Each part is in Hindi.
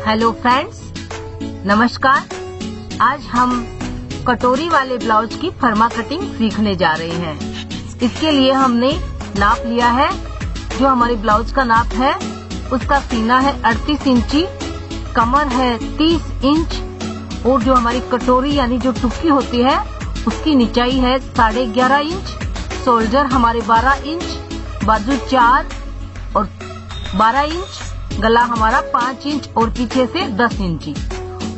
हेलो फ्रेंड्स, नमस्कार। आज हम कटोरी वाले ब्लाउज की फर्मा कटिंग सीखने जा रहे हैं। इसके लिए हमने नाप लिया है। जो हमारे ब्लाउज का नाप है उसका सीना है 38 इंची, कमर है 30 इंच और जो हमारी कटोरी यानी जो टुक्की होती है उसकी निचाई है 11.5 इंच, शोल्डर हमारे 12 इंच, बाजू 4 और 12 इंच, गला हमारा 5 इंच और पीछे से 10 इंची।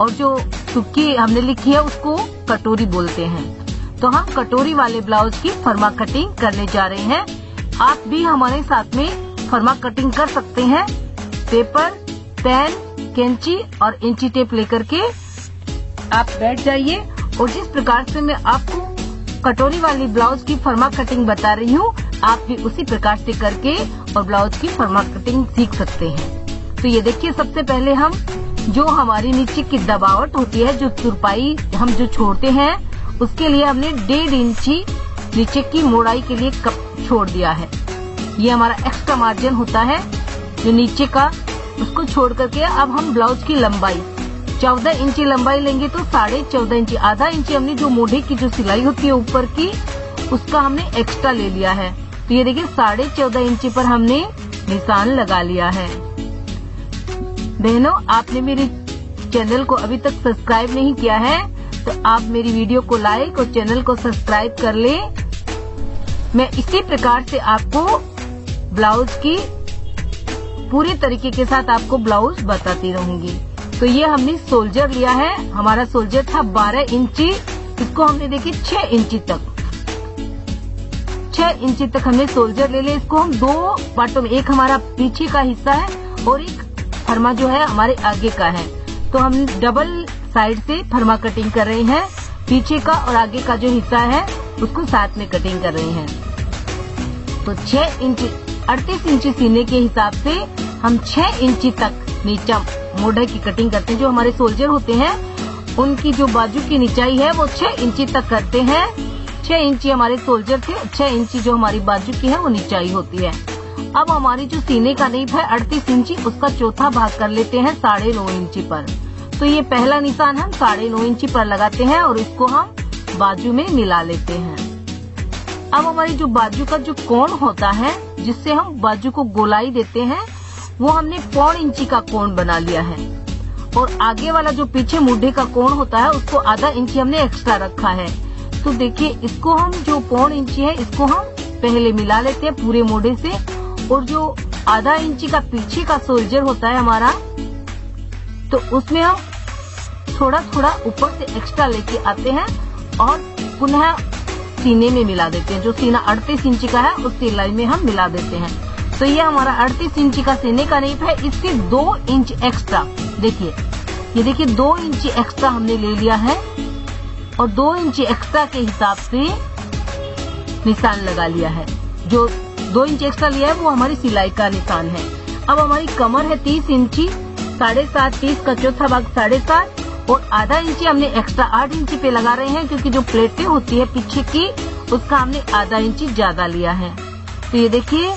और जो टुक्की हमने लिखी है उसको कटोरी बोलते हैं। तो हम कटोरी वाले ब्लाउज की फर्मा कटिंग करने जा रहे हैं। आप भी हमारे साथ में फर्मा कटिंग कर सकते हैं। पेपर, पेन, कैंची और इंची टेप लेकर के आप बैठ जाइए और जिस प्रकार से मैं आपको कटोरी वाली ब्लाउज की फर्मा कटिंग बता रही हूँ, आप भी उसी प्रकार से करके और ब्लाउज की फर्मा कटिंग सीख सकते हैं। तो ये देखिए, सबसे पहले हम जो हमारी नीचे की दबावट होती है, जो तुरपाई हम जो छोड़ते हैं, उसके लिए हमने 1.5 इंची नीचे की मोड़ाई के लिए छोड़ दिया है। ये हमारा एक्स्ट्रा मार्जिन होता है जो नीचे का, उसको छोड़ करके अब हम ब्लाउज की लंबाई 14 इंची लंबाई लेंगे तो 14.5 इंची, आधा इंची हमने जो मोढ़े की जो सिलाई होती है ऊपर की, उसका हमने एक्स्ट्रा ले लिया है। तो ये देखिए 14.5 इंची पर हमने निशान लगा लिया है। बहनों, आपने मेरे चैनल को अभी तक सब्सक्राइब नहीं किया है तो आप मेरी वीडियो को लाइक और चैनल को सब्सक्राइब कर लें। मैं इसी प्रकार से आपको ब्लाउज की पूरे तरीके के साथ आपको ब्लाउज बताती रहूंगी। तो ये हमने सोल्जर लिया है। हमारा सोल्जर था 12 इंची, इसको हमने देखिए 6 इंची तक हमने सोल्जर ले लिया। इसको हम 2 पार्टों में, एक हमारा पीछे का हिस्सा है और एक फर्मा जो है हमारे आगे का है। तो हम डबल साइड से फर्मा कटिंग कर रहे हैं। पीछे का और आगे का जो हिस्सा है उसको साथ में कटिंग कर रहे हैं। तो 6 इंची 38 इंची सीने के हिसाब से हम 6 इंची तक नीचा मोढ़े की कटिंग करते हैं। जो हमारे सोल्जर होते हैं उनकी जो बाजू की निचाई है वो 6 इंची तक करते हैं। 6 इंची हमारे सोल्जर थे, 6 इंची जो हमारी बाजू की है वो निचाई होती है। अब हमारी जो सीने का नीप है 38 इंची, उसका चौथा भाग कर लेते हैं 9.5 इंची पर। तो ये पहला निशान हम 9.5 इंची पर लगाते हैं और इसको हम बाजू में मिला लेते हैं। अब हमारी जो बाजू का जो कोण होता है, जिससे हम बाजू को गोलाई देते हैं, वो हमने 0.25 इंची का कोण बना लिया है। और आगे वाला जो पीछे मुड्ढे का कोण होता है उसको आधा इंची हमने एक्स्ट्रा रखा है। तो देखिए, इसको हम जो 0.25 इंची है इसको हम पहले मिला लेते हैं पूरे मोढ़े से। और जो आधा इंची का पीछे का सोल्जर होता है हमारा, तो उसमें हम थोड़ा थोड़ा ऊपर से एक्स्ट्रा लेके आते हैं और पुनः सीने में मिला देते हैं। जो सीना 38 इंची का है उस सिलाई में हम मिला देते हैं। तो ये हमारा 38 इंची का सीने का नीप है। इससे 2 इंच एक्स्ट्रा, देखिए ये देखिए 2 इंची एक्स्ट्रा हमने ले लिया है और 2 इंची एक्स्ट्रा के हिसाब से निशान लगा लिया है। जो 2 इंच एक्स्ट्रा लिया है वो हमारी सिलाई का निशान है। अब हमारी कमर है 30 इंची, 7.5, 30 का चौथा भाग 7.5 और आधा इंची हमने एक्स्ट्रा 8 इंची पे लगा रहे हैं, क्योंकि जो प्लेटें होती है पीछे की उसका हमने आधा इंची ज्यादा लिया है। तो ये देखिए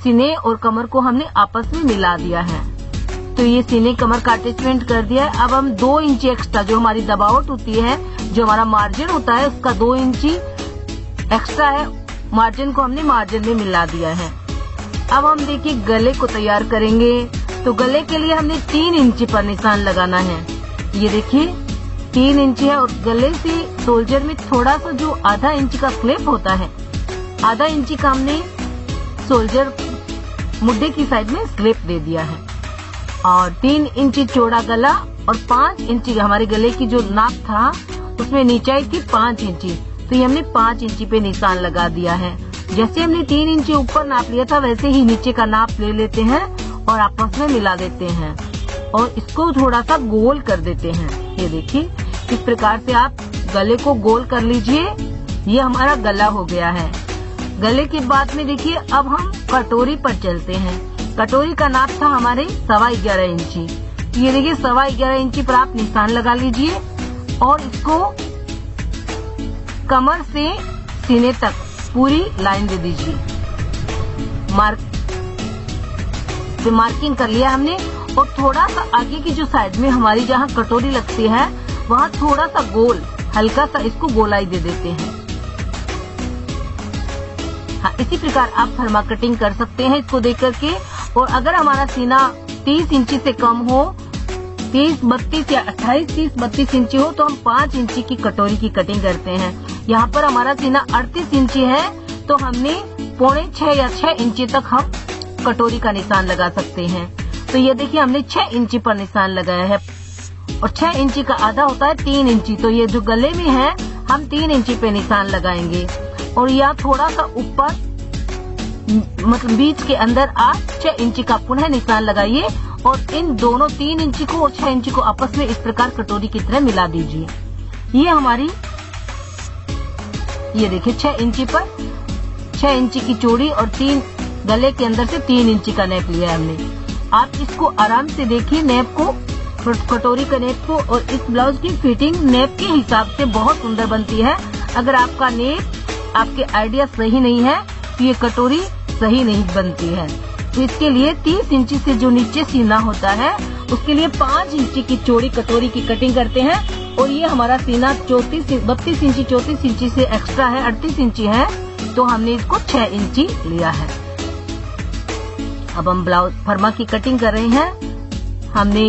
सीने और कमर को हमने आपस में मिला दिया है। तो ये सीने कमर का अटैचमेंट कर दिया है। अब हम 2 इंची एक्स्ट्रा, जो हमारी दबावट होती है, जो हमारा मार्जिन होता है, उसका 2 इंची एक्स्ट्रा है, मार्जिन को हमने मार्जिन में मिला दिया है। अब हम देखिए गले को तैयार करेंगे। तो गले के लिए हमने 3 इंची पर निशान लगाना है। ये देखिए 3 इंची है और गले से सोल्जर में थोड़ा सा जो आधा इंची का क्लिप होता है, आधा इंची का हमने सोल्जर मुड्ढे की साइड में स्लिप दे दिया है। और 3 इंची चौड़ा गला और 5 इंची हमारे गले की जो नाप था उसमें नीचाई थी 5 इंची, तो ये हमने 5 इंची पे निशान लगा दिया है। जैसे हमने 3 इंची ऊपर नाप लिया था वैसे ही नीचे का नाप ले लेते हैं और आपस में मिला देते हैं और इसको थोड़ा सा गोल कर देते हैं। ये देखिए, इस प्रकार से आप गले को गोल कर लीजिए। ये हमारा गला हो गया है। गले के बाद में देखिए अब हम कटोरी पर चलते हैं। कटोरी का नाप था हमारे 11.25 इंची। ये देखिए 11.25 इंची पर आप निशान लगा लीजिए और इसको कमर से सीने तक पूरी लाइन दे दीजिए। मार्किंग कर लिया हमने और थोड़ा सा आगे की जो साइड में हमारी जहाँ कटोरी लगती है वहाँ थोड़ा सा गोल, हल्का सा इसको गोलाई दे देते हैं। हाँ, इसी प्रकार आप फर्मा कटिंग कर सकते हैं इसको देख करके। और अगर हमारा सीना 30 इंची से कम हो, 30, 32 या 28, 30, 32 इंची हो, तो हम 5 इंची की कटोरी की कटिंग करते हैं। यहाँ पर हमारा सीना 38 इंची है, तो हमने 5.25 या 6 इंची तक हम कटोरी का निशान लगा सकते हैं। तो ये देखिए हमने 6 इंची पर निशान लगाया है, और 6 इंची का आधा होता है 3 इंची। तो ये जो गले में है हम 3 इंची पे निशान लगाएंगे, और यहाँ थोड़ा सा ऊपर मतलब बीच के अंदर आप 6 इंची का पुनः निशान लगाइए, और इन दोनों 3 इंची को और 6 इंची को आपस में इस प्रकार कटोरी की तरह मिला दीजिए। ये हमारी, ये देखिए 6 इंची पर 6 इंची की चौड़ी और 3 गले के अंदर से 3 इंची का नेप लिया है हमने। आप इसको आराम से देखिए नेप को, कटोरी का नेप को, और इस ब्लाउज की फिटिंग नेप के हिसाब से बहुत सुंदर बनती है। अगर आपका नेप, आपके आइडिया सही नहीं है तो ये कटोरी सही नहीं बनती है। तो इसके लिए 30 इंची से जो नीचे सीना होता है उसके लिए 5 इंची की चौड़ी कटोरी की कटिंग करते हैं। और ये हमारा सीना 32 इंची 34 इंची से एक्स्ट्रा है, 38 इंची है, तो हमने इसको 6 इंची लिया है। अब हम ब्लाउज फर्मा की कटिंग कर रहे हैं। हमने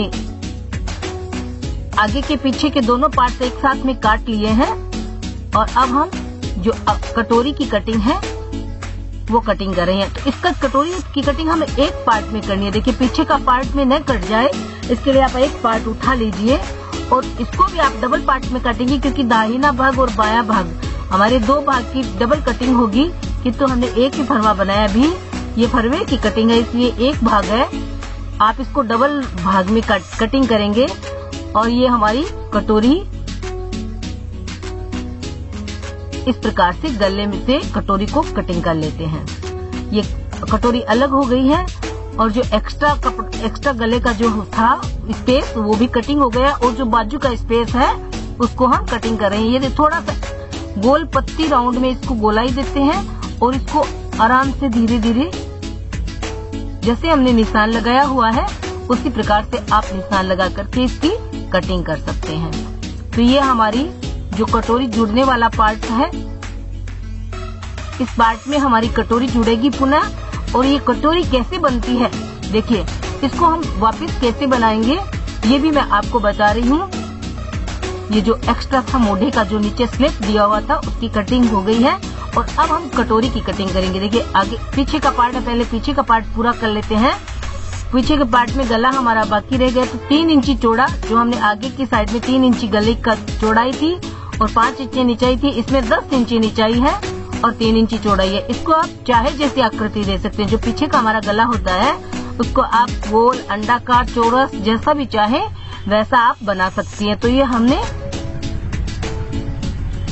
आगे के पीछे के दोनों पार्ट एक साथ में काट लिए हैं, और अब हम जो कटोरी की कटिंग है वो कटिंग कर रहे हैं। तो इसका कटोरी की कटिंग हमें एक पार्ट में करनी है। देखिए पीछे का पार्ट में न कट जाए, इसके लिए आप एक पार्ट उठा लीजिए, और इसको भी आप डबल पार्ट में काटेंगे, क्योंकि दाहिना भाग और बायां भाग हमारे 2 भाग की डबल कटिंग होगी। किंतु हमने एक ही फरवा बनाया, अभी ये फरवे की कटिंग है इसलिए एक भाग है। आप इसको डबल भाग में कटिंग करेंगे, और ये हमारी कटोरी इस प्रकार से गले में से कटोरी को कटिंग कर लेते हैं। ये कटोरी अलग हो गई है, और जो एक्स्ट्रा गले का जो था स्पेस वो भी कटिंग हो गया, और जो बाजू का स्पेस है उसको हम कटिंग कर रहे हैं। ये थोड़ा सा गोल पत्ती राउंड में इसको गोलाई देते हैं, और इसको आराम से धीरे धीरे जैसे हमने निशान लगाया हुआ है उसी प्रकार से आप निशान लगा करके इसकी कटिंग कर सकते हैं। तो ये हमारी जो कटोरी जुड़ने वाला पार्ट है, इस पार्ट में हमारी कटोरी जुड़ेगी पुनः। और ये कटोरी कैसे बनती है देखिए, इसको हम वापस कैसे बनाएंगे ये भी मैं आपको बता रही हूँ। ये जो एक्स्ट्रा था मोढ़े का जो नीचे स्लिप दिया हुआ था उसकी कटिंग हो गई है, और अब हम कटोरी की कटिंग करेंगे। देखिए आगे पीछे का पार्ट है, पहले पीछे का पार्ट पूरा कर लेते हैं। पीछे के पार्ट में गला हमारा बाकी रह गया, तो 3 इंची चौड़ा जो हमने आगे की साइड में 3 इंची गले का चौड़ाई थी और 5 इंची निचाई थी, इसमें 10 इंची निचाई है और 3 इंची चौड़ाई है। इसको आप चाहे जैसी आकृति दे सकते हैं। जो पीछे का हमारा गला होता है उसको आप गोल, अंडाकार, चौरस जैसा भी चाहे वैसा आप बना सकती हैं। तो ये हमने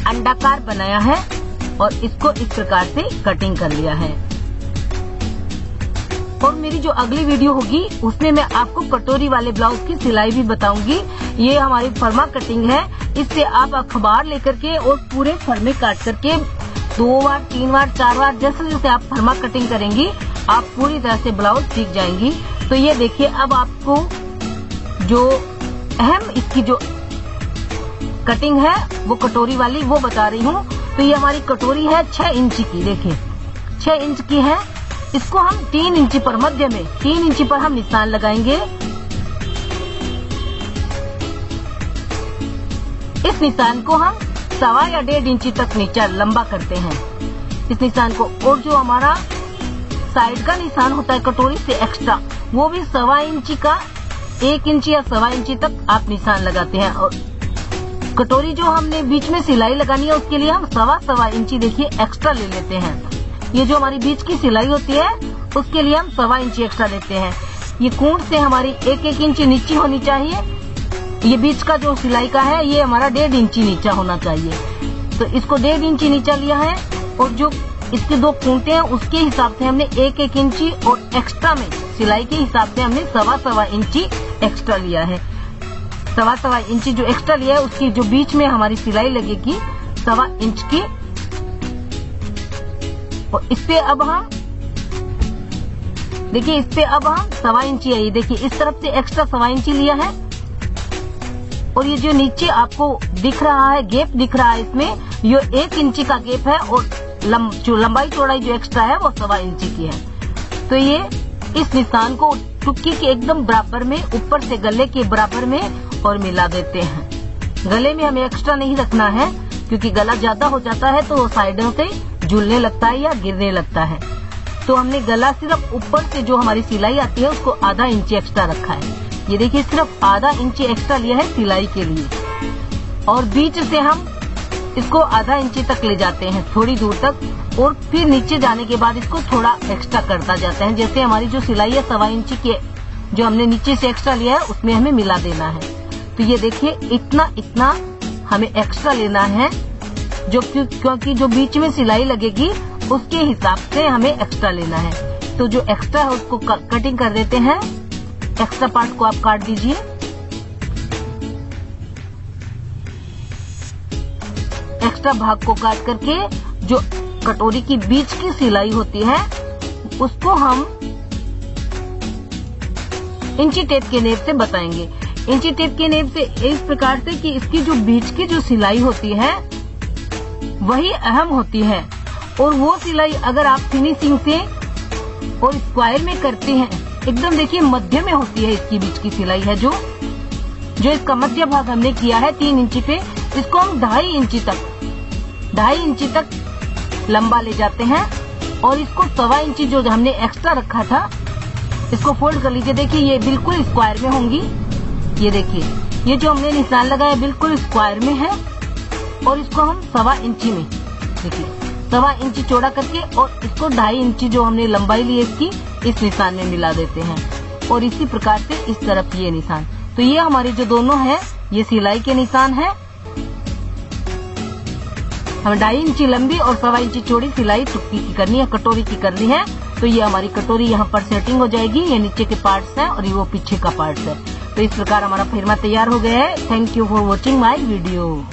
अंडाकार बनाया है और इसको इस प्रकार से कटिंग कर लिया है। और मेरी जो अगली वीडियो होगी उसमें मैं आपको कटोरी वाले ब्लाउज की सिलाई भी बताऊंगी। ये हमारी फर्मा कटिंग है, इससे आप अखबार लेकर के और पूरे फर्मे काट करके 2 बार, 3 बार, 4 बार जैसे जैसे आप फर्मा कटिंग करेंगी आप पूरी तरह से ब्लाउज सीख जाएंगी। तो ये देखिए, अब आपको जो अहम इसकी जो कटिंग है वो कटोरी वाली वो बता रही हूँ। तो ये हमारी कटोरी है 6 इंच की, देखिए 6 इंच की है। इसको हम 3 इंची पर, मध्य में 3 इंची पर हम निशान लगाएंगे। इस निशान को हम 1.25 या 1.5 इंची तक नीचा लंबा करते हैं इस निशान को। और जो हमारा साइड का निशान होता है कटोरी से एक्स्ट्रा, वो भी 1.25 इंची का 1 इंची या 1.25 इंची तक आप निशान लगाते हैं। और कटोरी जो हमने बीच में सिलाई लगानी है उसके लिए हम 1.25 इंची देखिए एक्स्ट्रा ले लेते हैं। ये जो हमारी बीच की सिलाई होती है उसके लिए हम 1.25 इंची एक्स्ट्रा लेते हैं। ये कूंट से हमारी 1-1 इंची नीचे होनी चाहिए। ये बीच का जो सिलाई का है ये हमारा 1.5 इंची नीचा होना चाहिए। तो इसको 1.5 इंची नीचा लिया है, और जो इसके 2 कूंटे हैं उसके हिसाब से हमने 1-1 इंची और एक्स्ट्रा में सिलाई के हिसाब से हमने 1.25 इंची एक्स्ट्रा लिया है। 1.25 इंची जो एक्स्ट्रा लिया है उसकी जो बीच में हमारी सिलाई लगेगी 1.25 इंच की। और इस पे अब हम देखिए इस पे अब हम 1.25 इंची है, ये देखिए इस तरफ से एक्स्ट्रा 1.25 इंची लिया है और ये जो नीचे आपको दिख रहा है गैप दिख रहा है इसमें ये 1 इंची का गैप है और जो लंबाई चौड़ाई जो एक्स्ट्रा है वो 1.25 इंची की है। तो ये इस निशान को टुक्की के एकदम बराबर में ऊपर से गले के बराबर में और मिला देते हैं। गले में हमें एक्स्ट्रा नहीं रखना है क्योंकि गला ज्यादा हो जाता है तो वो साइडों से झूलने लगता है या गिरने लगता है। तो हमने गला सिर्फ ऊपर से जो हमारी सिलाई आती है उसको आधा इंची एक्स्ट्रा रखा है। ये देखिए सिर्फ आधा इंची एक्स्ट्रा लिया है सिलाई के लिए और बीच से हम इसको आधा इंची तक ले जाते हैं थोड़ी दूर तक और फिर नीचे जाने के बाद इसको थोड़ा एक्स्ट्रा करता जाता है। जैसे हमारी जो सिलाई है 1.25 इंची के जो हमने नीचे से एक्स्ट्रा लिया है उसमें हमें मिला देना है। तो ये देखिए इतना हमें एक्स्ट्रा लेना है जो क्योंकि जो बीच में सिलाई लगेगी उसके हिसाब से हमें एक्स्ट्रा लेना है। तो जो एक्स्ट्रा है उसको कटिंग कर देते हैं। एक्स्ट्रा पार्ट को आप काट दीजिए। एक्स्ट्रा भाग को काट करके जो कटोरी की बीच की सिलाई होती है उसको हम इंची टेप के नेप से बताएंगे। इंची टेप के नेप से इस प्रकार से कि इसकी जो बीच की जो सिलाई होती है वही अहम होती है और वो सिलाई अगर आप फिनिशिंग से और स्क्वायर में करते हैं एकदम देखिए मध्य में होती है। इसकी बीच की सिलाई है जो इसका मध्य भाग हमने किया है 3 इंची पे, इसको हम 2.5 इंची तक लंबा ले जाते हैं और इसको 1.25 इंची जो हमने एक्स्ट्रा रखा था इसको फोल्ड कर लीजिए। देखिए ये बिल्कुल स्क्वायर में होंगी। ये देखिए ये जो हमने निशान लगाया बिल्कुल स्क्वायर में है और इसको हम 1.25 इंची में देखिए 1.25 इंची चौड़ा करके और इसको 2.5 इंची जो हमने लंबाई ली इसकी इस निशान में मिला देते हैं और इसी प्रकार से इस तरफ ये निशान। तो ये हमारे जो दोनों है ये सिलाई के निशान है। हमें 2.5 इंची लंबी और 1.25 इंची चौड़ी सिलाई टुक्की की करनी है, कटोरी की करनी है। तो ये हमारी कटोरी यहाँ पर सेटिंग हो जाएगी। ये नीचे के पार्ट्स हैं और ये वो पीछे का पार्ट्स है। तो इस प्रकार हमारा फिरमा तैयार हो गया है। Thank you for watching my video.